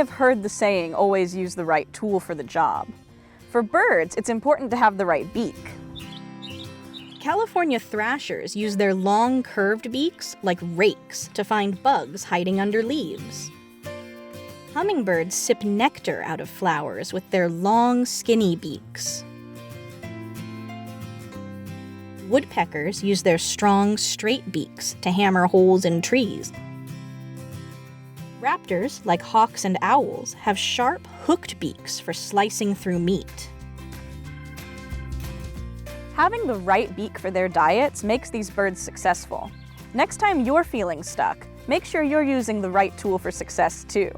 have heard the saying, always use the right tool for the job. For birds, it's important to have the right beak. California thrashers use their long, curved beaks like rakes to find bugs hiding under leaves. Hummingbirds sip nectar out of flowers with their long, skinny beaks. Woodpeckers use their strong, straight beaks to hammer holes in trees. Raptors, like hawks and owls, have sharp, hooked beaks for slicing through meat. Having the right beak for their diets makes these birds successful. Next time you're feeling stuck, make sure you're using the right tool for success too.